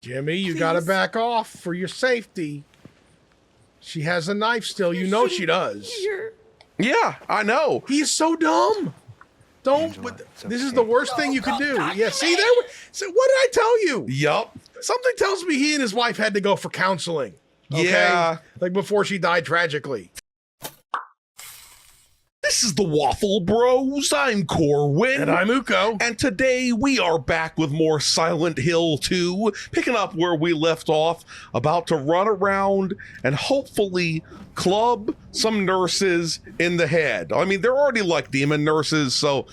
Jimmy, you gotta back off for your safety. She has a knife still. You know she does. Yeah, I know. He's so dumb. Don't. Angela, This okay. is the worst thing you could do. Yeah, see, there. So what did I tell you? Yup. Something tells me he and his wife had to go for counseling. Okay? Yeah. Like before she died tragically. This is the Waffle Bros. I'm Corwin. And I'm Uko. And today we are back with more Silent Hill 2, picking up where we left off, about to run around and hopefully club some nurses in the head. I mean, they're already like demon nurses, so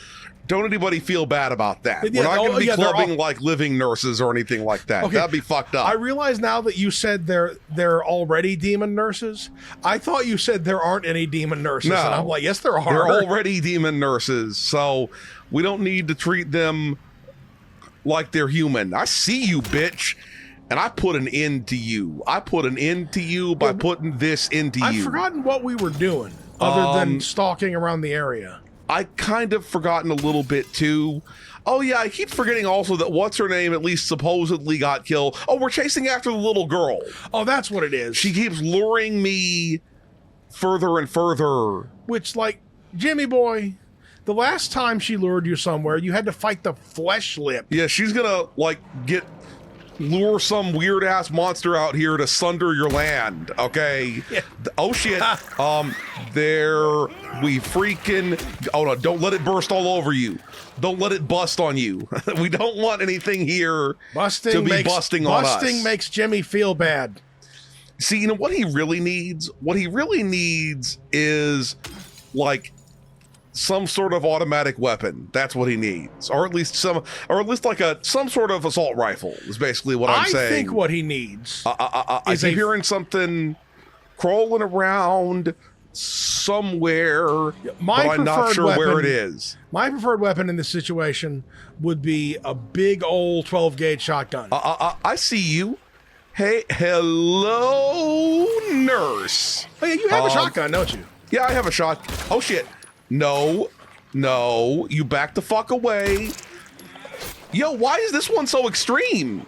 don't anybody feel bad about that. Yeah, We're not going to be they're clubbing like living nurses or anything like that. Okay. That'd be fucked up. I realize now that you said they're already demon nurses. I thought you said there aren't any demon nurses. No. And I'm like, yes, there are. They're already demon nurses, so we don't need to treat them like they're human. I see you, bitch, and I put an end to you. I put an end to you by putting this into I've you. forgotten what we were doing other than stalking around the area. I kind of forgotten a little bit too. Oh yeah, I keep forgetting also that what's her name at least supposedly got killed. Oh, we're chasing after the little girl. Oh, that's what it is. She keeps luring me further and further. Which, like, Jimmy boy, the last time she lured you somewhere, you had to fight the flesh lip. Yeah, she's gonna like lure some weird ass monster out here to sunder your land. Okay. Yeah. Oh shit. There we freaking. Oh no! Don't let it burst all over you. Don't let it bust on you. We don't want anything here to be busting on us. Busting makes Jimmy feel bad. See, you know what he really needs? What he really needs is like some sort of automatic weapon. That's what he needs, or at least some sort of assault rifle. Is basically what I'm saying. I think what he needs. I keep hearing something crawling around somewhere, but I'm not sure where it is. My preferred weapon in this situation would be a big old 12-gauge shotgun. I see you. Hey, hello, nurse. Oh yeah, you have a shotgun, don't you? Yeah, I have a shot. Oh shit. No, you back the fuck away. Yo, why is this one so extreme?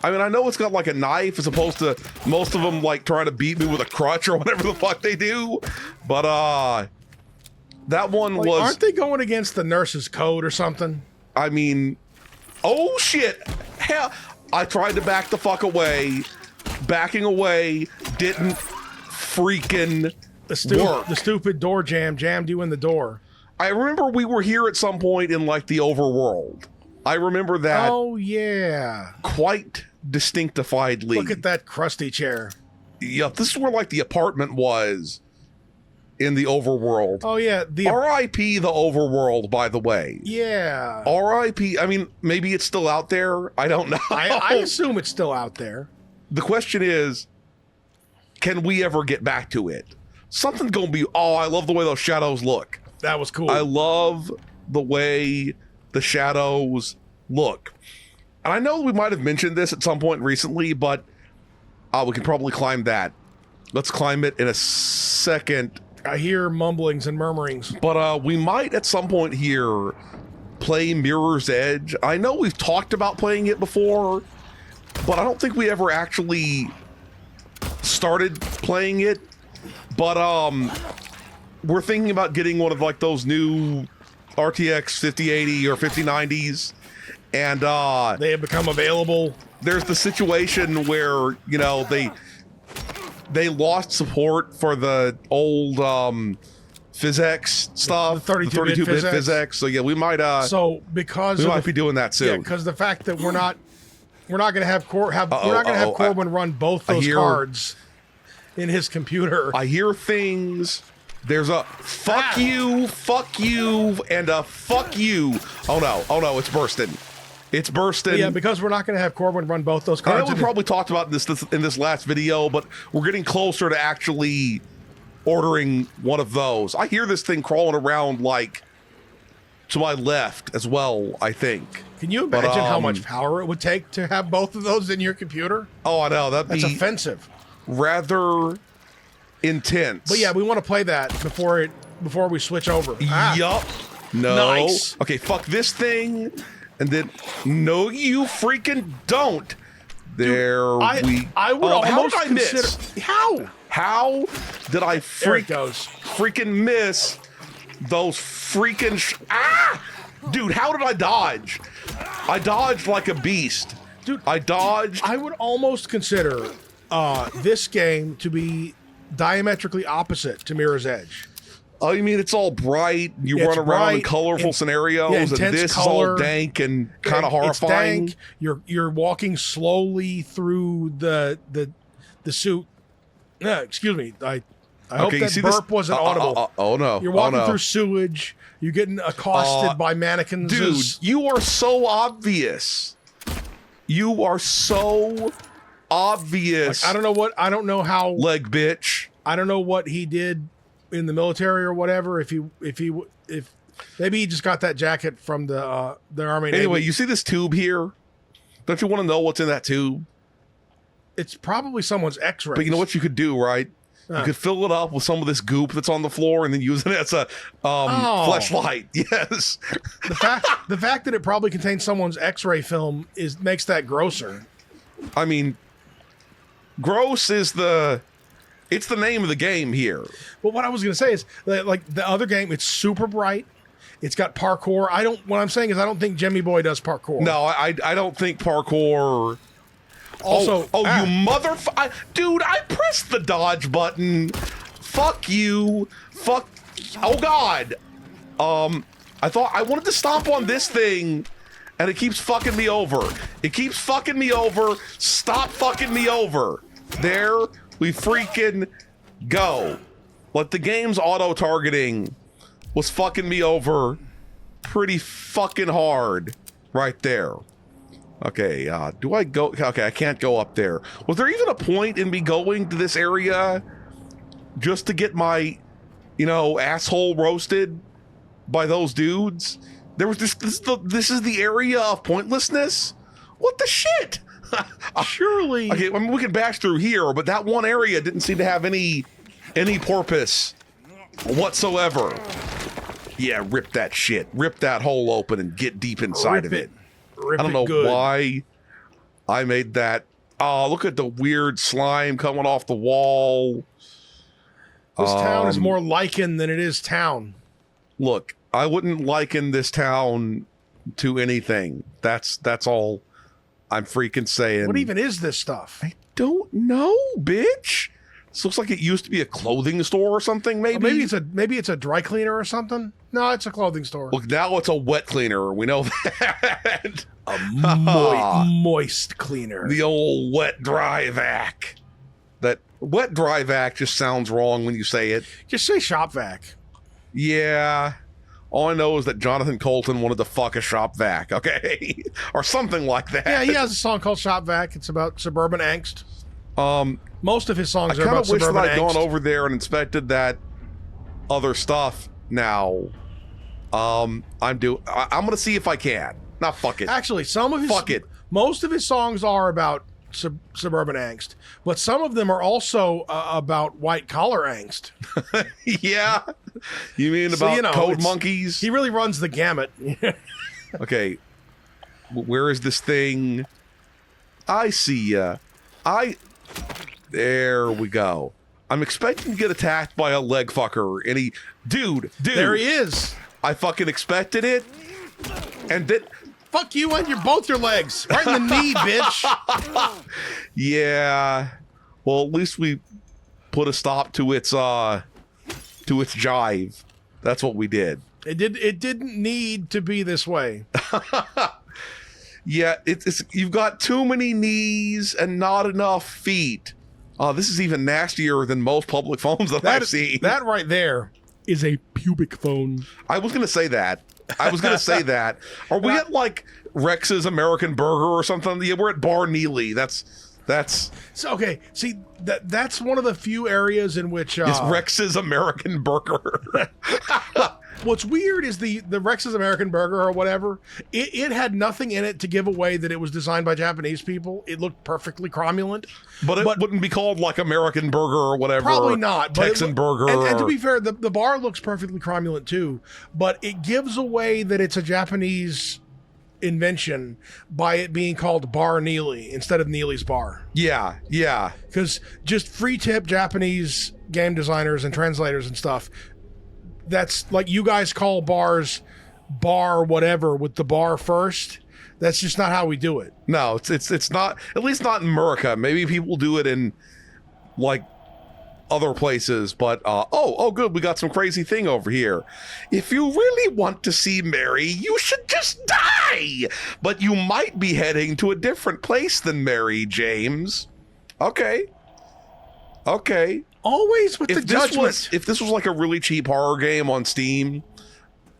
I mean, I know it's got like a knife as opposed to most of them like trying to beat me with a crutch or whatever the fuck they do. But that one was. Aren't they going against the nurse's code or something? I mean, oh shit. Hell, I tried to back the fuck away. Backing away didn't freaking work. The stupid door jammed you in the door. I remember we were here at some point in like the overworld. I remember that. Oh yeah, quite distinctifiedly. Look at that crusty chair. Yeah, this is where like the apartment was in the overworld. Oh yeah, R.I.P. the overworld, by the way. Yeah. R.I.P. I mean, maybe it's still out there. I don't know. I assume it's still out there. The question is, can we ever get back to it? Something's gonna be. Oh, I love the way those shadows look. That was cool. I love the way the shadows look. And I know we might have mentioned this at some point recently, but we can probably climb that. Let's climb it in a second. I hear mumblings and murmurings. But we might at some point here play Mirror's Edge. I know we've talked about playing it before, but I don't think we ever actually started playing it. But we're thinking about getting one of like those new RTX 5080 or 5090s, and they have become available. There's the situation where, you know, they lost support for the old PhysX stuff, the 32-bit PhysX. So yeah, we might so because we might be doing that soon. Yeah, because the fact that we're not going to have Corbin run both those cards in his computer. I hear things. There's a fuck you, and a fuck you. Oh no, it's bursting. It's bursting. Yeah, because we're not going to have Corbin run both those cards. I know we probably talked about this in this last video, but we're getting closer to actually ordering one of those. I hear this thing crawling around like to my left as well, I think. Can you imagine how much power it would take to have both of those in your computer? Oh, I know. That's offensive. Rather intense. But yeah, we want to play that before we switch over. Yup. No. Nice. Okay, fuck this thing. And then, no, you freaking don't. There Dude, I would almost how did I miss? How did I freaking miss those freaking... Dude, how did I dodge? I dodged like a beast. Dude, I dodged. I would almost consider this game to be diametrically opposite to Mirror's Edge. Oh, you mean it's all bright? You run around in colorful scenarios, and this color, is all dank and kind of horrifying. It's dank. You're walking slowly through the suit. Excuse me. I hope that burp wasn't audible. Oh no! You're walking through sewage. You're getting accosted by mannequins. Dude, you are so obvious. You are so obvious. Like, I don't know how. Leg bitch. I don't know what he did in the military or whatever. If maybe he just got that jacket from the Army. Anyway, Navy. you see this tube here? Don't you want to know what's in that tube? It's probably someone's X-ray. But you know what you could do, right? You could fill it up with some of this goop that's on the floor and then use it as a fleshlight. Yes. The fact that it probably contains someone's X-ray film makes that grosser. I mean, gross is it's the name of the game here. But what I was going to say is, like the other game, it's super bright. It's got parkour. What I'm saying is I don't think Jimmy Boy does parkour. No, I don't think parkour... Also, you motherfucker. Dude, I pressed the dodge button. Fuck you. Fuck. Oh, God. I thought I wanted to stop on this thing, and it keeps fucking me over. It keeps fucking me over. Stop fucking me over. There we freaking go. But the game's auto-targeting was fucking me over pretty fucking hard right there. Okay, do I go? Okay, I can't go up there. Was there even a point in me going to this area just to get my, asshole roasted by those dudes? There was this is the area of pointlessness? What the shit? Surely. Okay, I mean, we can bash through here, but that one area didn't seem to have any purpose whatsoever. Yeah, rip that shit. Rip that hole open and get deep inside of it. I don't know why I made that. Oh, look at the weird slime coming off the wall. This town is more lichen than it is town. Look, I wouldn't liken this town to anything. That's all I'm freaking saying. What even is this stuff? I don't know, bitch. This looks like it used to be a clothing store or something, maybe. Maybe it's a dry cleaner or something. No, it's a clothing store. Look, now it's a wet cleaner. We know that. A moist cleaner. The old wet dry vac. That wet dry vac just sounds wrong when you say it. Just say shop vac. Yeah. All I know is that Jonathan Colton wanted to fuck a shop vac, okay? Or something like that. Yeah, he has a song called Shop Vac. It's about suburban angst. Most of his songs are about suburban angst. I kind of wish that I'd gone over there and inspected that other stuff now. I'm going to see if I can. Not fuck it. Actually, most of his songs are about suburban angst, but some of them are also about white collar angst. Yeah. You mean about Code Monkeys? He really runs the gamut. Okay. Where is this thing? I see ya. There we go. I'm expecting to get attacked by a leg fucker. And dude. There he is. I fucking expected it. And then... Fuck you on both your legs. Right in the knee, bitch. Yeah. Well, at least we put a stop to its jive. That's what we did. It didn't need to be this way. Yeah, you've got too many knees and not enough feet. This is even nastier than most public phones that I've seen. That right there is a pubic phone. I was going to say that. Are we at like Rex's American Burger or something? Yeah, we're at Bar Neely. That's so, okay. See, that's one of the few areas in which is Rex's American Burger. What's weird is the Rex's American Burger or whatever. It had nothing in it to give away that it was designed by Japanese people. It looked perfectly cromulent, but it wouldn't be called like American Burger or whatever. Probably not. Texan Burger. And to be fair, the bar looks perfectly cromulent too. But it gives away that it's a Japanese invention by it being called Bar Neely instead of Neely's Bar. Yeah, yeah. Because just free tip Japanese game designers and translators and stuff. That's like you guys call bars bar whatever with the bar first. That's just not how we do it. No, it's not, at least not in America. Maybe people do it in like other places, but oh good, we got some crazy thing over here. If you really want to see Mary, you should just die. But you might be heading to a different place than Mary, James. Okay. Always with the judgment. If this was like a really cheap horror game on Steam,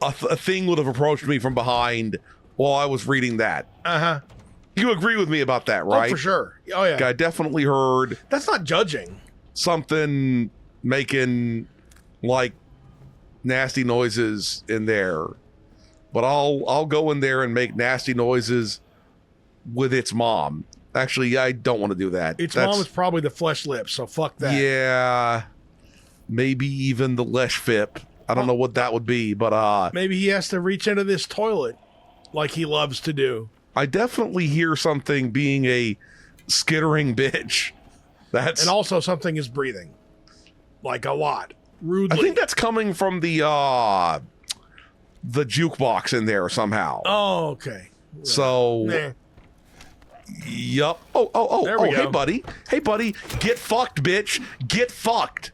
a thing would have approached me from behind while I was reading that. Uh-huh. You agree with me about that, right? Oh, for sure. Oh, yeah. I definitely heard That's not judging. something making like nasty noises in there, but I'll go in there and make nasty noises with its mom. Actually, I don't want to do that. Its mom is probably the flesh lips, so fuck that. Yeah, maybe even the lesh fip. I don't know what that would be, but maybe he has to reach into this toilet like he loves to do. I definitely hear something being a skittering bitch. And also something is breathing. Like a lot. Rudely. I think that's coming from the jukebox in there somehow. Oh, okay. So Nah. Yup. Oh, There we go. Hey buddy, get fucked, bitch. Get fucked.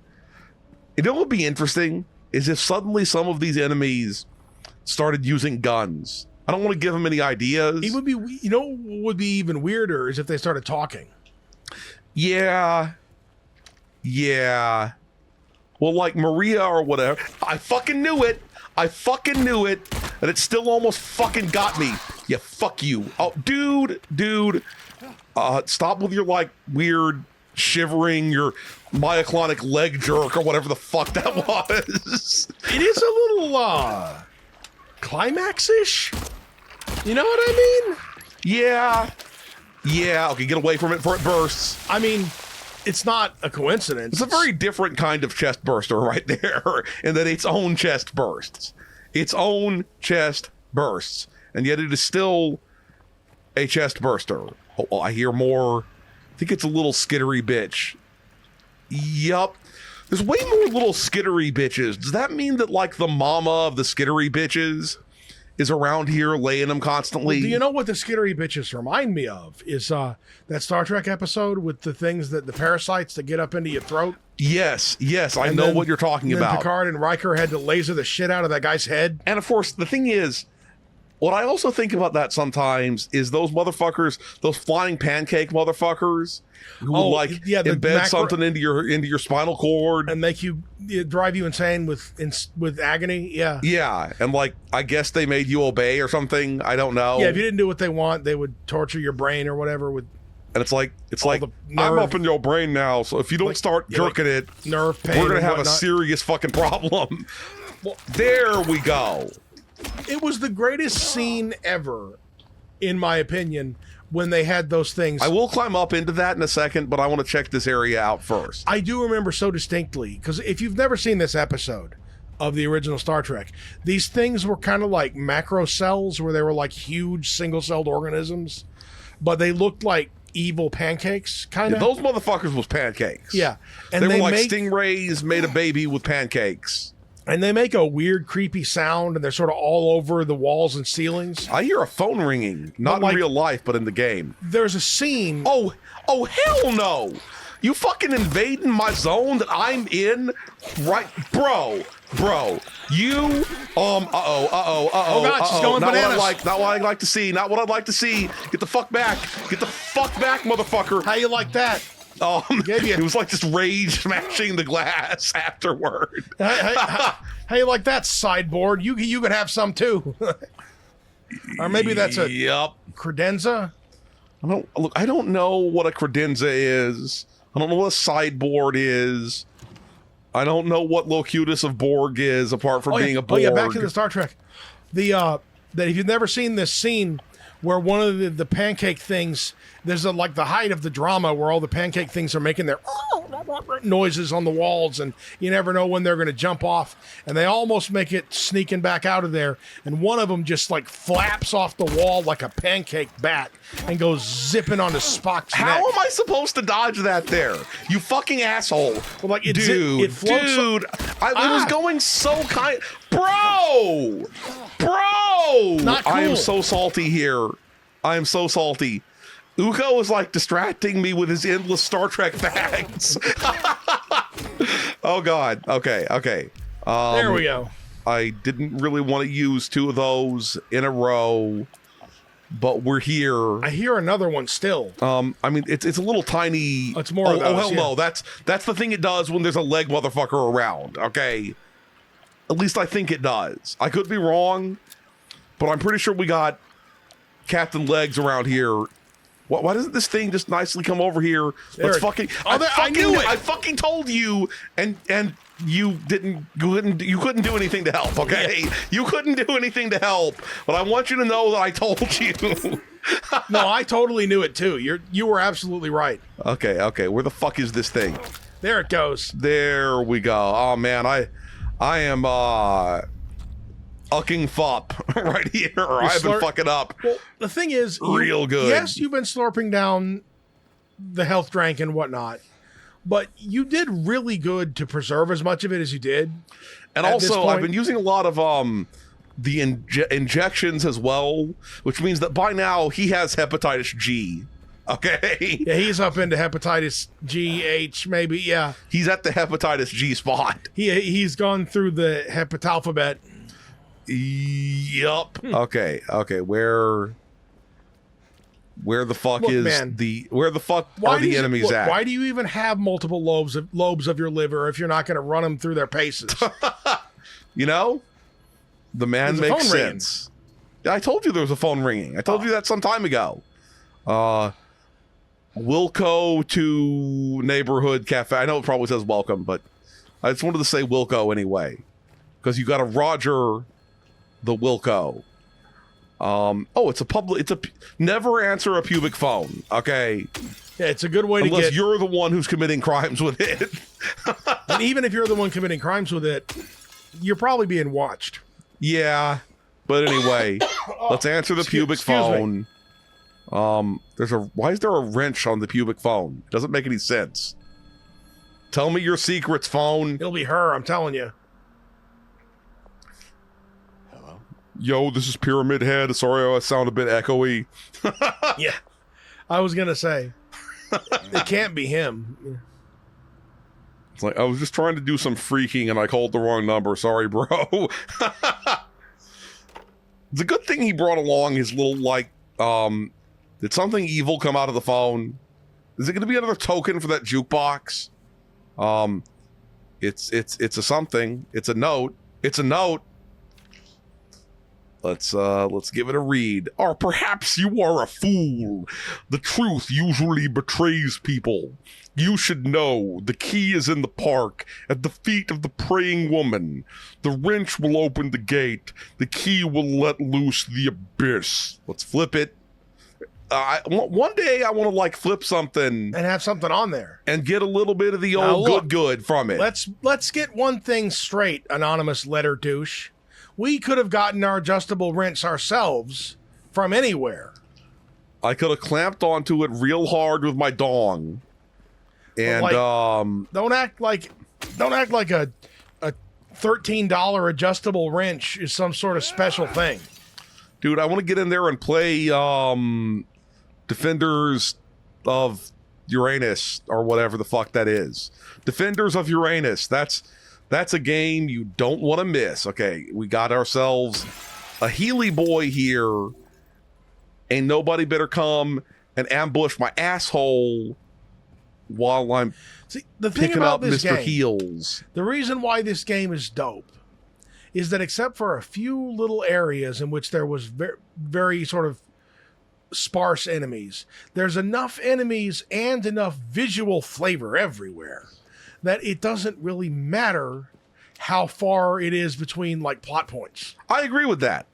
You know what would be interesting is if suddenly some of these enemies started using guns. I don't want to give them any ideas. It would be, you know, what would be even weirder is if they started talking. Yeah. Well, like Maria or whatever. I fucking knew it. And it still almost fucking got me. Yeah, fuck you. Oh, dude. Stop with your like weird shivering, your myoclonic leg jerk or whatever the fuck that was. It is a little, climax-ish? You know what I mean? Yeah. Okay, get away from it before it bursts. I mean, it's not a coincidence. It's a very different kind of chest burster right there, in that its own chest bursts. And yet it is still a chest burster. Oh, I hear more. I think it's a little skittery bitch. Yup. There's way more little skittery bitches. Does that mean that, like, the mama of the skittery bitches is around here laying them constantly? Do you know what the skittery bitches remind me of? Is that Star Trek episode with the things that the parasites that get up into your throat? Yes, I know what you're talking about. Picard and Riker had to laser the shit out of that guy's head. And of course, the thing is, what I also think about that sometimes is those motherfuckers, those flying pancake motherfuckers who embed something into your spinal cord and make you drive you insane with agony. Yeah, and like I guess they made you obey or something. I don't know. Yeah, if you didn't do what they want, they would torture your brain or whatever with. And it's like I'm up in your brain now, so if you don't start jerking it, nerve pain, we're gonna have a serious fucking problem. Well, there we go. It was the greatest scene ever, in my opinion, when they had those things. I will climb up into that in a second, but I want to check this area out first. I do remember so distinctly, because if you've never seen this episode of the original Star Trek, these things were kind of like macro cells, where they were like huge single-celled organisms, but they looked like evil pancakes, kind of. Yeah, those motherfuckers was pancakes. Yeah. And they were like stingrays made a baby with pancakes. And they make a weird, creepy sound, and they're sort of all over the walls and ceilings. I hear a phone ringing, not in real life, but in the game. There's a scene. Oh, hell no! You fucking invading my zone that I'm in, right, bro. You, oh God, she's going bananas. Not what I'd like to see. Get the fuck back, motherfucker. How you like that? It was like just rage smashing the glass afterward. How you like that, sideboard? You could have some too. Or maybe that's a credenza. I don't know what a credenza is. I don't know what a sideboard is. I don't know what Locutus of Borg is, apart from being a Borg. Oh yeah, back to the Star Trek. That if you've never seen this scene where one of the pancake things, there's like the height of the drama where all the pancake things are making their noises on the walls, and you never know when they're going to jump off, and they almost make it sneaking back out of there, and one of them just like flaps off the wall like a pancake bat and goes zipping onto Spock's How neck. am I supposed to dodge that there? You fucking asshole. Well, like it floats. It was going so kind. Bro! Not cool. I am so salty here. I am so salty. Uko is like distracting me with his endless Star Trek facts. Oh God. Okay. There we go. I didn't really want to use 2 of those in a row, but we're here. I hear another one still. I mean, it's a little tiny. It's more of those, hell no. That's the thing it does when there's a leg motherfucker around. Okay, at least I think it does. I could be wrong, but I'm pretty sure we got Captain Legs around here. Why doesn't this thing just nicely come over here? Let's fucking. I knew it. I fucking told you, and you didn't. You couldn't do anything to help. Okay, yeah. You couldn't do anything to help. But I want you to know that I told you. No, I totally knew it too. You were absolutely right. Okay. Where the fuck is this thing? There it goes. There we go. Oh man, I am ucking fop right here. I've been fucking up. Well, the thing is, real good. Yes, you've been slurping down the health drink and whatnot, but you did really good to preserve as much of it as you did. And also, I've been using a lot of the injections as well, which means that by now he has hepatitis G. Okay. Yeah, he's up into hepatitis G, H, maybe. Yeah, he's at the hepatitis G spot. He's gone through the alphabet. Yup. Okay. Where the fuck are the enemies at? Why do you even have multiple lobes of your liver if you're not going to run them through their paces? You know, the man makes sense. I told you there was a phone ringing. I told you that some time ago. Wilco to neighborhood cafe. I know it probably says welcome, but I just wanted to say Wilco anyway, because you got to Roger the Wilco. Never answer a pubic phone. Okay. Yeah, it's a good way unless you're the one who's committing crimes with it. And even if you're the one committing crimes with it, you're probably being watched. Yeah, but anyway, let's answer the pubic phone. Why is there a wrench on the pubic phone? Doesn't make any sense. Tell me your secrets, phone. It'll be her, I'm telling you. Yo, this is Pyramid Head. Sorry, I sound a bit echoey. Yeah, I was gonna say it can't be him. It's like I was just trying to do some freaking and I called the wrong number. Sorry, bro. It's a good thing he brought along his little did something evil come out of the phone? Is it going to be another token for that jukebox? It's a something. It's a note. It's a note. Let's give it a read. Or perhaps you are a fool. The truth usually betrays people. You should know the key is in the park at the feet of the praying woman. The wrench will open the gate. The key will let loose the abyss. Let's flip it. One day I want to flip something and have something on there and get a little bit of the old good from it. Let's get one thing straight, anonymous letter douche. We could have gotten our adjustable wrench ourselves from anywhere. I could have clamped onto it real hard with my dong. And don't act like a $13 adjustable wrench is some sort of special thing. Dude, I want to get in there and play Defenders of Uranus or whatever the fuck that is. Defenders of Uranus. That's a game you don't want to miss. Okay, we got ourselves a Healy boy here, and nobody better come and ambush my asshole while I'm picking up Mr. Heels. The reason why this game is dope is that except for a few little areas in which there was very, very sort of sparse enemies, there's enough enemies and enough visual flavor everywhere that it doesn't really matter how far it is between plot points. I agree with that.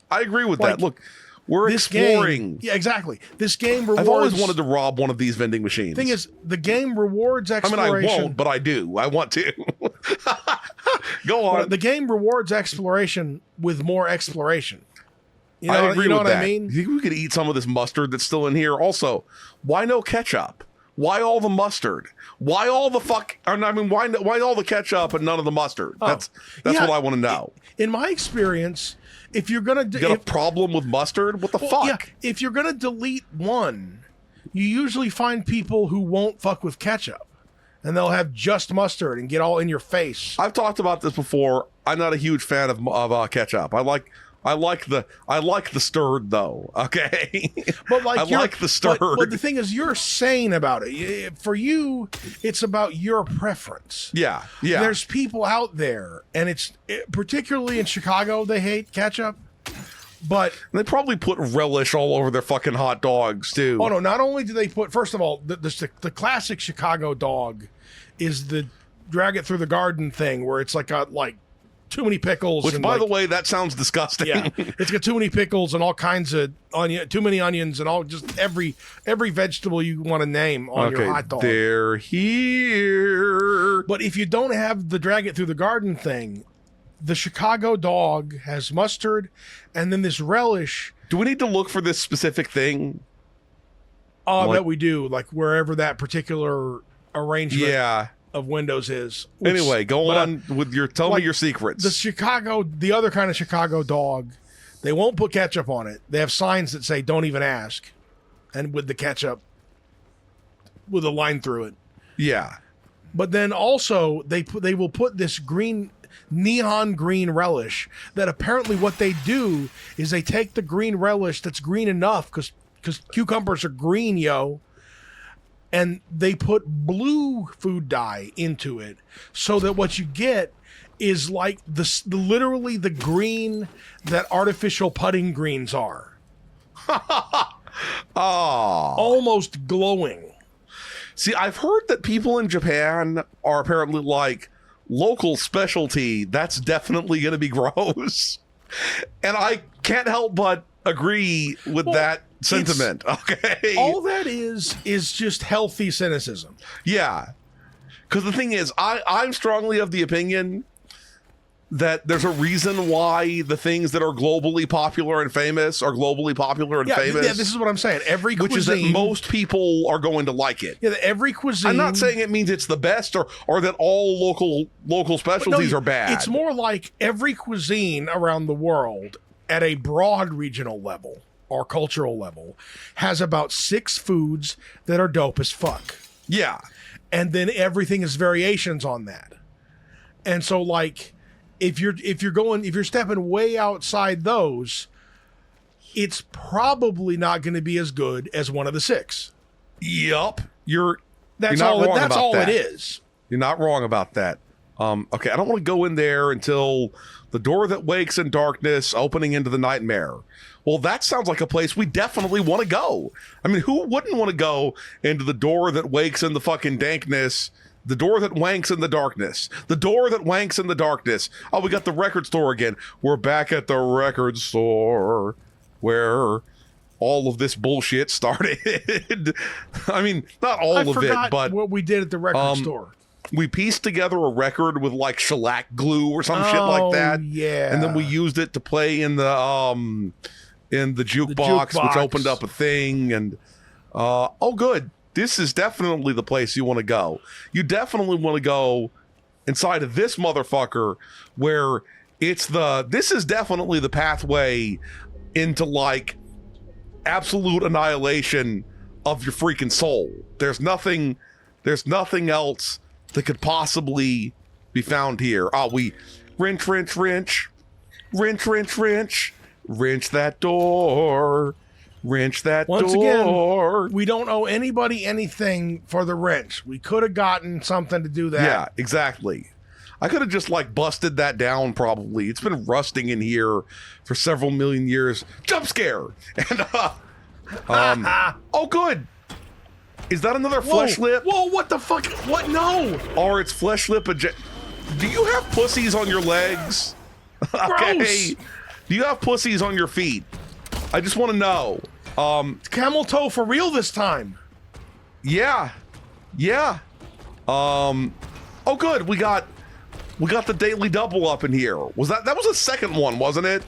Look, We're exploring. Yeah, exactly. This game rewards. I've always wanted to rob one of these vending machines. Thing is, the game rewards exploration. I mean, I won't, but I do. I want to. Go on. The game rewards exploration with more exploration. You know, I agree you know with what that. I mean? You think we could eat some of this mustard that's still in here? Also, why no ketchup? Why all the mustard? Why all the why all the ketchup and none of the mustard? That's what I want to know. In my experience, if you're gonna You got a problem with mustard? What the fuck? Yeah, if you're gonna delete one, you usually find people who won't fuck with ketchup, and they'll have just mustard and get all in your face. I've talked about this before. I'm not a huge fan of ketchup. I like the stirred though. Okay, but like I like the stirred. But the thing is, you're sane about it. For you, it's about your preference. Yeah. There's people out there, and particularly in Chicago, they hate ketchup. But they probably put relish all over their fucking hot dogs too. Oh no! Not only do they put, first of all, the classic Chicago dog is the drag it through the garden thing, where it's like too many pickles. Which, by the way, that sounds disgusting. Yeah, it's got too many pickles and all kinds of too many onions and all just every vegetable you want to name on your hot dog. They're here. But if you don't have the drag it through the garden thing, the Chicago dog has mustard and then this relish. Do we need to look for this specific thing? I bet we do, like wherever that particular arrangement of windows is. Anyway, go on with tell me your secrets. The other kind of Chicago dog, they won't put ketchup on it. They have signs that say "Don't even ask," and with the ketchup, with a line through it. Yeah. But then also they will put this neon green relish that apparently what they do is they take the green relish that's green enough because cucumbers are green, yo. And they put blue food dye into it so that what you get is like literally the green that artificial putting greens are. Almost glowing. See, I've heard that people in Japan are apparently like local specialty. That's definitely going to be gross. And I can't help but agree with that sentiment. Okay. All that is just healthy cynicism. Yeah. Because the thing is, I'm strongly of the opinion that there's a reason why the things that are globally popular and famous are globally popular and famous. Yeah, this is what I'm saying. Every cuisine, which is that most people are going to like it. Yeah, every cuisine. I'm not saying it means it's the best or that all local specialties are bad. It's more like every cuisine around the world at a broad regional level or cultural level has about 6 foods that are dope as fuck. Yeah. And then everything is variations on that. And so like if you're stepping way outside those, it's probably not going to be as good as one of the 6. Yup. That's all it is. You're not wrong about that. Okay, I don't want to go in there until the door that wakes in darkness, opening into the nightmare. Well, that sounds like a place we definitely want to go. I mean, who wouldn't want to go into the door that wakes in the fucking dankness, the door that wanks in the darkness, the door that wanks in the darkness. Oh, we got the record store again. We're back at the record store where all of this bullshit started. I mean, not all of it, but what we did at the record store. We pieced together a record with like shellac glue or some shit like that. Yeah. And then we used it to play in the jukebox, which opened up a thing. And good. This is definitely the place you want to go. You definitely want to go inside of this motherfucker where this is definitely the pathway into like absolute annihilation of your freaking soul. There's nothing else that could possibly be found here. We wrench that door. Wrench that door. Once again, we don't owe anybody anything for the wrench. We could have gotten something to do that. Yeah, exactly. I could have just like busted that down probably. It's been rusting in here for several million years. Jump scare. And good. Is that another flesh lip? Whoa, what the fuck? What? No. Or it's flesh lip. Do you have pussies on your legs? Gross. Okay. Do you have pussies on your feet? I just want to know. It's camel toe for real this time. Yeah. Oh, good. We got the daily double up in here. That was the second one, wasn't it?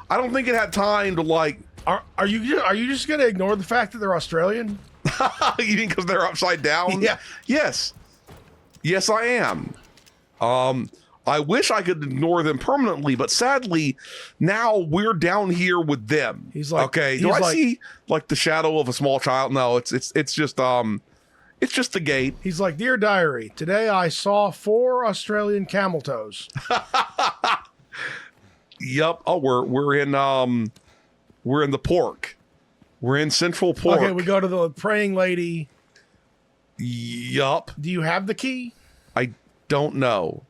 I don't think it had time to like. Are you just gonna ignore the fact that they're Australian? You mean because they're upside down? Yeah. Yes, I am. I wish I could ignore them permanently, but sadly, now we're down here with them. He's like, okay. Do I see like the shadow of a small child? No, it's just the gate. He's like, dear diary, today I saw 4 Australian camel toes. Yep. Oh, we're in the pork. We're in Central Pork. Okay, we go to the praying lady. Yup. Do you have the key? I don't know.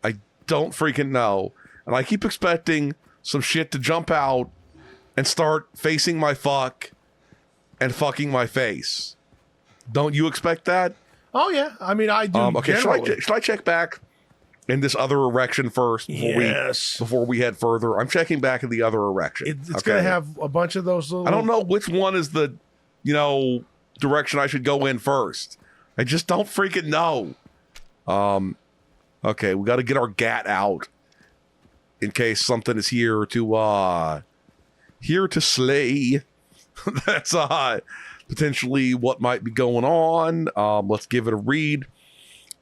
I don't freaking know. And I keep expecting some shit to jump out and start facing my fuck and fucking my face. Don't you expect that? Oh yeah. I mean, I do. Okay, should I check back in this other erection first before we head further? I'm checking back in the other erection. It's going to have a bunch of those little... I don't know which one is the, direction I should go in first. I just don't freaking know. Okay, we got to get our gat out in case something is here to slay. That's potentially what might be going on. Let's give it a read.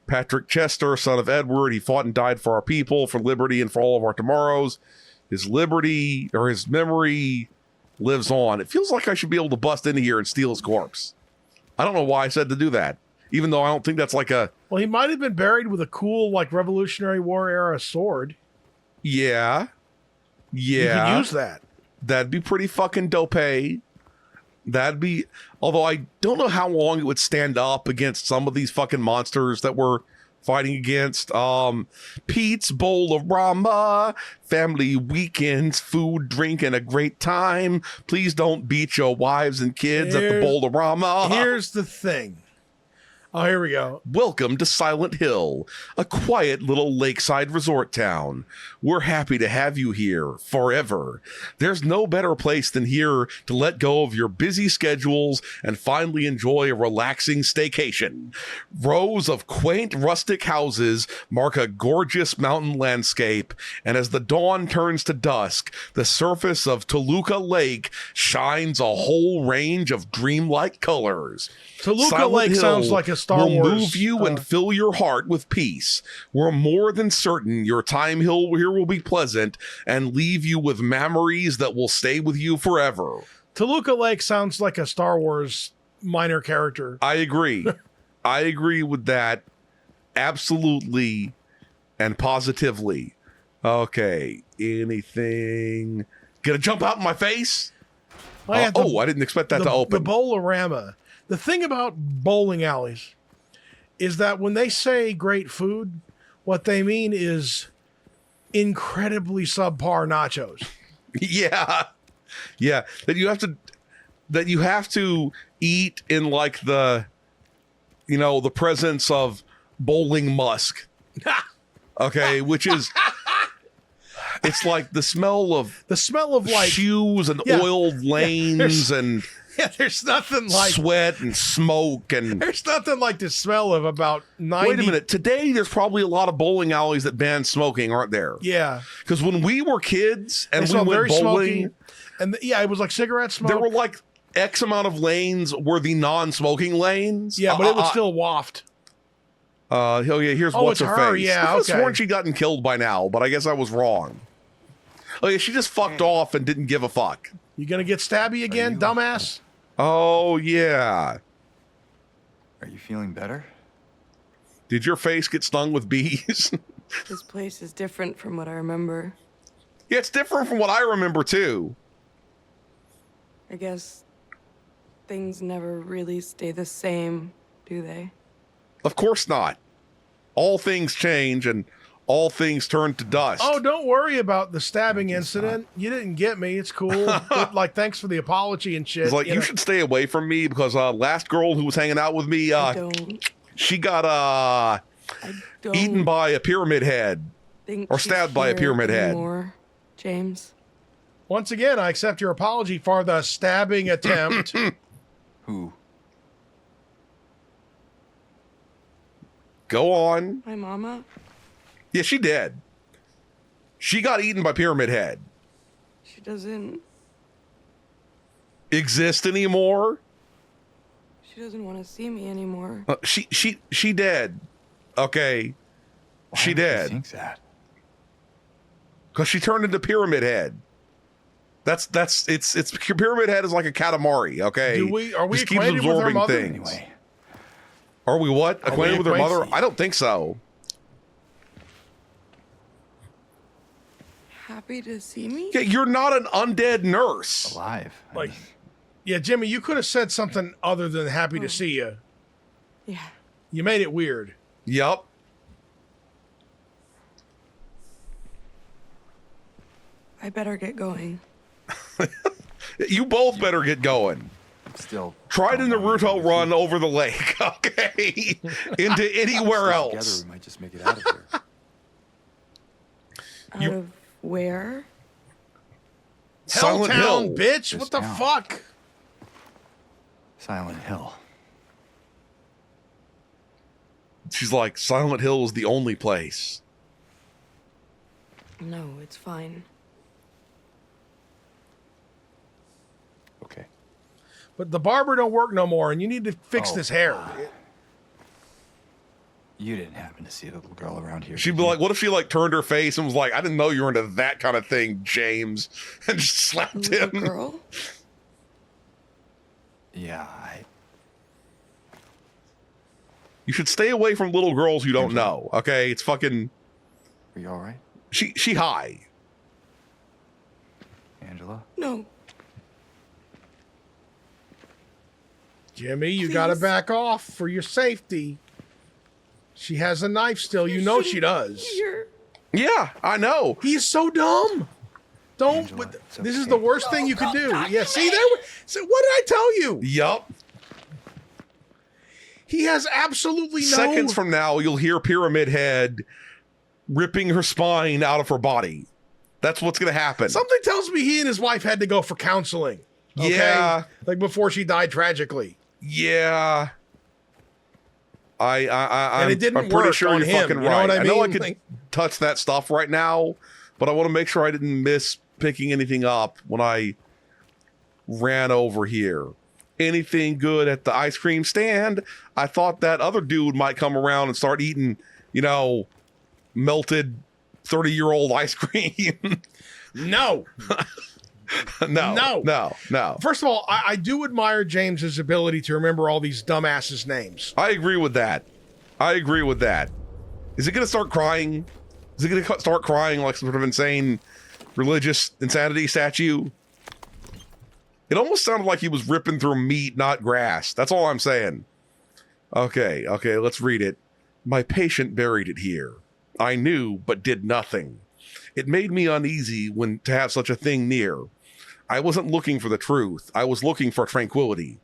Patrick Chester, son of Edward, he fought and died for our people, for liberty, and for all of our tomorrows. His liberty, or his memory, lives on. It feels like I should be able to bust into here and steal his corpse. I don't know why I said to do that, even though I don't think that's like a... Well, he might have been buried with a cool, like, Revolutionary War era sword. Yeah. You could use that. That'd be pretty fucking dope. That'd be, although I don't know how long it would stand up against some of these fucking monsters that we're fighting against. Pete's Bowl-O-Rama, family weekends, food, drink, and a great time. Please don't beat your wives and kids at the Bowl-O-Rama. Here's the thing. Oh, here we go. Welcome to Silent Hill, a quiet little lakeside resort town. We're happy to have you here forever. There's no better place than here to let go of your busy schedules and finally enjoy a relaxing staycation. Rows of quaint rustic houses mark a gorgeous mountain landscape, and as the dawn turns to dusk, the surface of Toluca Lake shines a whole range of dreamlike colors. Toluca Lake sounds like a Star Wars. Will move you and fill your heart with peace. We're more than certain your time here will be pleasant and leave you with memories that will stay with you forever. Toluca Lake sounds like a Star Wars minor character. I agree. I agree with that. Absolutely and positively. Okay. Anything gonna jump out in my face? I didn't expect that to open. The Bowl-O-Rama. The thing about bowling alleys is that when they say great food, what they mean is incredibly subpar nachos. Yeah. That you have to eat in like the presence of bowling musk. Okay, which is it's like the smell of like shoes and oiled lanes and there's nothing like sweat and smoke and there's nothing like the smell of about 90. Wait a minute. Today there's probably a lot of bowling alleys that ban smoking, aren't there? Yeah. Because when we were kids and we went bowling, smoky, and it was like cigarette smoke. There were like X amount of lanes were the non-smoking lanes. Yeah, but it would still waft. Here's what's her face. Yeah, I could have sworn she'd gotten killed by now, but I guess I was wrong. Oh yeah, she just fucked off and didn't give a fuck. You gonna get stabby again, dumbass? Oh yeah. Are you feeling better? Did your face get stung with bees? This place is different from what I remember. Yeah, it's different from what I remember too. I guess things never really stay the same, do they? Of course not. All things change and all things turn to dust. Oh, don't worry about the stabbing incident. You didn't get me. It's cool. But, like, thanks for the apology and shit. It's like, you should stay away from me because last girl who was hanging out with me, she got eaten by a pyramid head. Or stabbed by a pyramid head. James? Once again, I accept your apology for the stabbing attempt. Who? Go on. My mama? Yeah, she dead. She got eaten by Pyramid Head. She doesn't Exist anymore? she doesn't want to see me anymore. She dead. Okay. Why She would you dead. think that? Because she turned into Pyramid Head. It's Pyramid Head is like a Katamari, okay? Are we Just keeps acquainted with her absorbing mother? things. Anyway, Are we what? Are we Acquainted with her mother? acquainted? I don't think so. Happy to see me? Yeah, you're not an undead nurse. alive. I Like, mean, yeah, Jimmy, you could have said something other than happy to see you. Yeah. You made it weird. Yep. I better get going. You both better get going. still. Try the don't know Naruto if we run over the lake, okay? Into anywhere stay else. Together, we might just make it out of here. Out of where? Silent Helltown, Hill. bitch. This What the town. fuck? Silent Hill. She's like, Silent Hill is the only place. No, it's fine. Okay. But the barber don't work no more, and you need to fix Oh, this hair. You didn't happen to see a little girl around here. She'd did be you? like, what if she like turned her face and was like, I didn't know you were into that kind of thing, James, and just slapped Little him. girl? Yeah, You should stay away from little girls you don't know, okay? It's fucking are you all right, she high. Angela? No. Jimmy, you gotta Please. back off for your safety. She has a knife still. You know she does. Here. Yeah, I know. He's so dumb. Don't. Angela, it's This is okay. the worst thing you could do. Yeah, see there. So what did I tell you? Yup. He has absolutely no. Seconds from now, you'll hear Pyramid Head ripping her spine out of her body. That's what's gonna happen. Something tells me he and his wife had to go for counseling. Okay? Yeah. Like before she died tragically. Yeah. And it didn't I'm pretty work sure on you're him, fucking you know right. what I know I mean? could Like- touch that stuff right now, but I want to make sure I didn't miss picking anything up when I ran over here. Anything good at the ice cream stand? I thought that other dude might come around and start eating, melted 30-year-old ice cream. No. No. First of all, I do admire James's ability to remember all these dumbasses' names. I agree with that. Is it going to start crying? Is it going to start crying like some sort of insane religious insanity statue? It almost sounded like he was ripping through meat, not grass. That's all I'm saying. Okay, let's read it. My patient buried it here. I knew, but did nothing. It made me uneasy when to have such a thing near. I wasn't looking for the truth. I was looking for tranquility.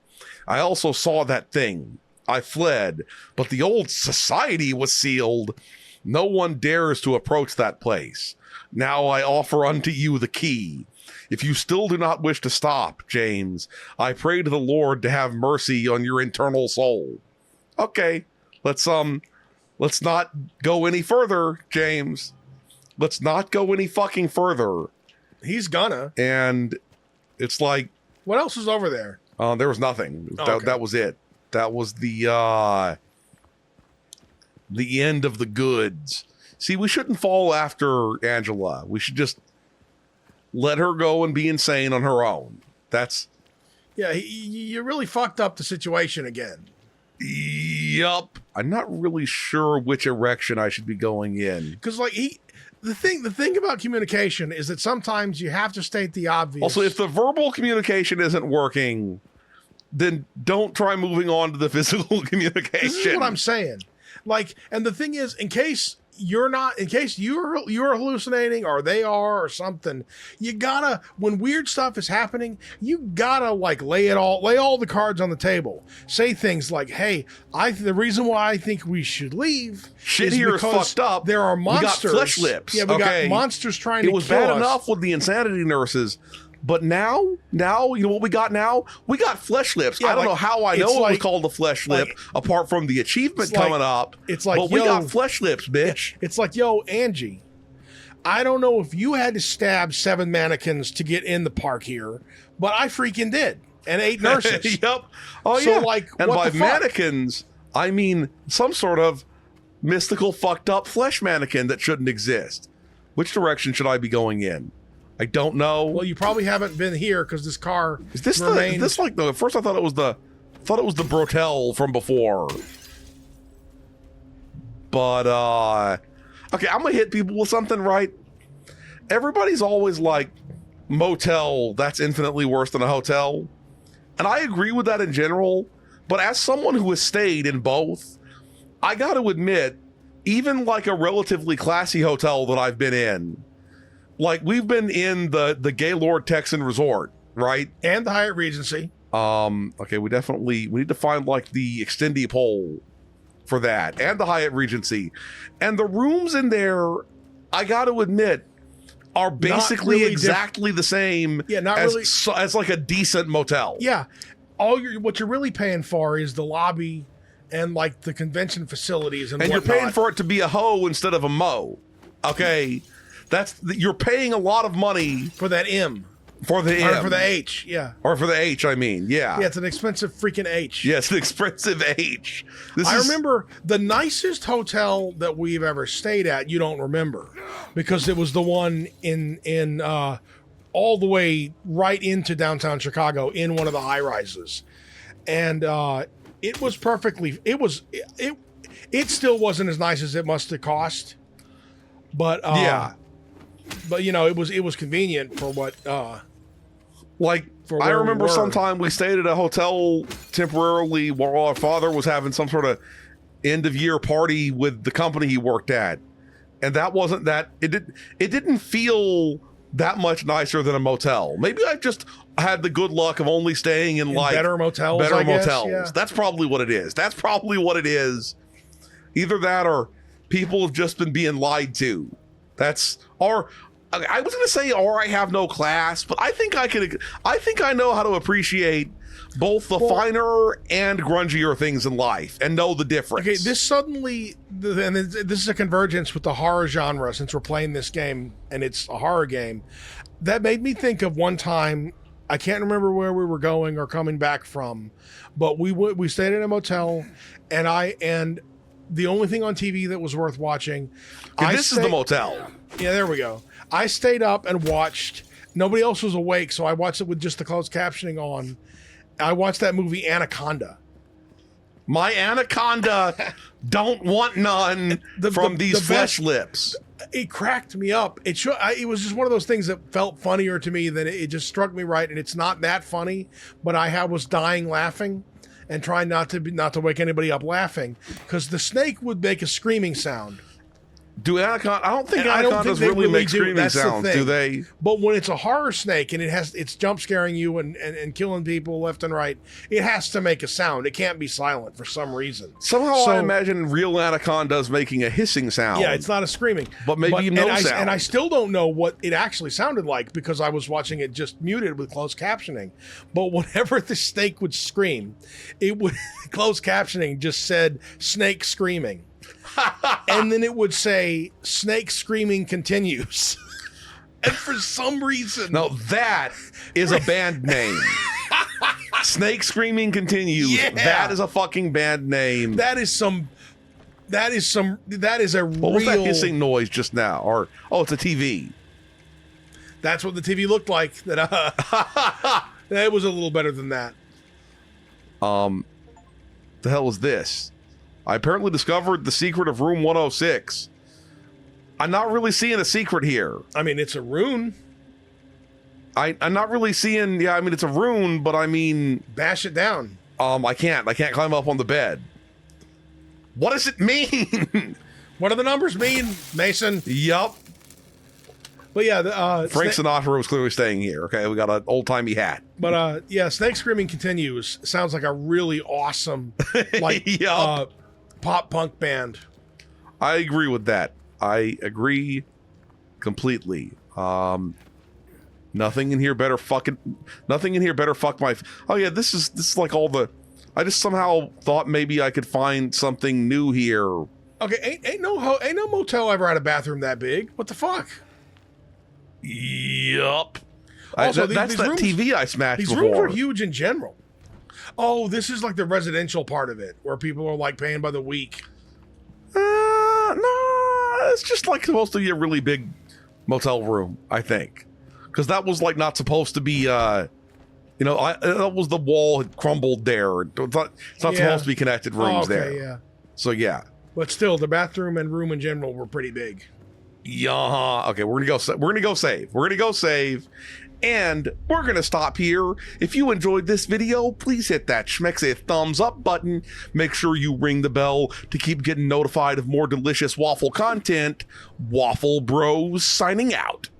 I also saw that thing. I fled, but the old society was sealed. No one dares to approach that place. Now I offer unto you the key. If you still do not wish to stop, James, I pray to the Lord to have mercy on your internal soul. Okay, let's not go any further, James. Let's not go any fucking further. He's gonna. And it's like, What else was over there? there was nothing. Okay. That was it. That was the end of the goods. See, we shouldn't fall after Angela. We should just let her go and be insane on her own. That's Yeah, you really fucked up the situation again. yup. I'm not really sure which erection I should be going in. Because the thing about communication is that sometimes you have to state the obvious. Also, if the verbal communication isn't working, then don't try moving on to the physical communication. this is what I'm saying. And the thing is, in case you're hallucinating or they are or something, you gotta, when weird stuff is happening, you gotta lay all the cards on the table. Say things like, hey, the reason why I think we should leave Shit is here is because fucked up. there are We got monsters. flesh lips, Yeah, we okay? got monsters trying to It was kill bad us. enough with the insanity nurses. But now, you know what we got now? We got flesh lips. Yeah, I don't like, know how I it's know it was like- called a flesh lip, like- apart from the achievement it's like- coming up. it's like, but we yo- got flesh lips, bitch. It's like, yo, Angie, I don't know if you had to stab 7 mannequins to get in the park here, but I freaking did. And 8 nurses. Yep. Oh, So, yeah. like, and what by the fuck? mannequins, I mean some sort of mystical, fucked up flesh mannequin that shouldn't exist. Which direction should I be going in? I don't know. Well, you probably haven't been here because this car Is this remains... is this like the at first I thought it was the brotel from before. But okay, I'm gonna hit people with something, right? Everybody's always like, motel, that's infinitely worse than a hotel. And I agree with that in general, but as someone who has stayed in both, I gotta admit, even like a relatively classy hotel that I've been in, like we've been in the Gaylord Texan Resort, right? And the Hyatt Regency. Okay, we need to find like the extendy pole for that, and the Hyatt Regency. And the rooms in there, I gotta admit, are basically really exactly the same Yeah, not as, really- as like a decent motel. Yeah. What you're really paying for is the lobby and like the convention facilities and And you're whatnot. paying for it to be a hoe instead of a mo. Okay. You're paying a lot of money for that M. for the Or M. for the H, yeah. Or for the H, I mean. Yeah. Yeah, it's an expensive freaking H. Yeah, it's an expensive H. I remember the nicest hotel that we've ever stayed at. You don't remember because it was the one in all the way right into downtown Chicago in one of the high rises, and it was perfectly. It still wasn't as nice as it must have cost, but yeah. but you know it was convenient for what. Like, For I where we remember were. sometime we stayed at a hotel temporarily while our father was having some sort of end of year party with the company he worked at. And that wasn't that, it didn't feel that much nicer than a motel. Maybe I just had the good luck of only staying in like better motels, better I guess, motels. yeah. That's probably what it is. Either that or people have just been being lied to. Or I was going to say, or I have no class, but I think I know how to appreciate both the finer and grungier things in life and know the difference. Okay, this is a convergence with the horror genre since we're playing this game and it's a horror game. That made me think of one time, I can't remember where we were going or coming back from, but we stayed in a motel and the only thing on TV that was worth watching. This is the motel. Yeah, there we go. I stayed up and watched. Nobody else was awake, so I watched it with just the closed captioning on. I watched that movie Anaconda. My anaconda don't want none from these flesh lips. It cracked me up. It was just one of those things that felt funnier to me than it just struck me right. And it's not that funny, but was dying laughing and trying not to wake anybody up laughing because the snake would make a screaming sound. Do anaconda? I don't think And I don't anacondas think they really make do. screaming That's the sounds, thing. do they? But when it's a horror snake and it's jump scaring you and killing people left and right, it has to make a sound. It can't be silent for some reason. Somehow I imagine real anacondas making a hissing sound. Yeah, it's not a screaming. But maybe no sound. And I still don't know what it actually sounded like because I was watching it just muted with closed captioning. But whenever the snake would scream, it would closed captioning just said snake screaming. And then it would say snake screaming continues. And for some reason, Now that is a band name. Snake Screaming Continues. Yeah. That is a fucking band name. that is a What was that real hissing noise just now? Or it's a TV. That's what the TV looked like. That was a little better than that. The hell was this? I apparently discovered the secret of room 106. I'm not really seeing a secret here. I mean, it's a rune. I'm not really seeing. Yeah, I mean it's a rune, but I mean, Bash it down. I can't climb up on the bed. What does it mean? What do the numbers mean, Mason? Yup. But yeah, Frank Sinatra was clearly staying here. Okay, we got an old timey hat. But yeah, Snake Screaming Continues sounds like a really awesome, like Yup. pop punk band. I agree with that. I agree completely. Nothing in here better fuck my. Oh yeah, this is like all the. I just somehow thought maybe I could find something new here. Okay, ain't no motel ever had a bathroom that big. What the fuck? Yup. Also, That's these that rooms, TV I smashed these before. rooms are huge in general. Oh, this is like the residential part of it, where people are like paying by the week. No, it's just like supposed to be a really big motel room, I think, because that was like not supposed to be. That was the wall had crumbled there. It's not supposed to be connected rooms there. Yeah. So yeah. But still, the bathroom and room in general were pretty big. Yeah. Okay, we're gonna go save. And we're going to stop here. If you enjoyed this video, please hit that schmexy thumbs up button. Make sure you ring the bell to keep getting notified of more delicious Waffle content. Waffle Bros signing out.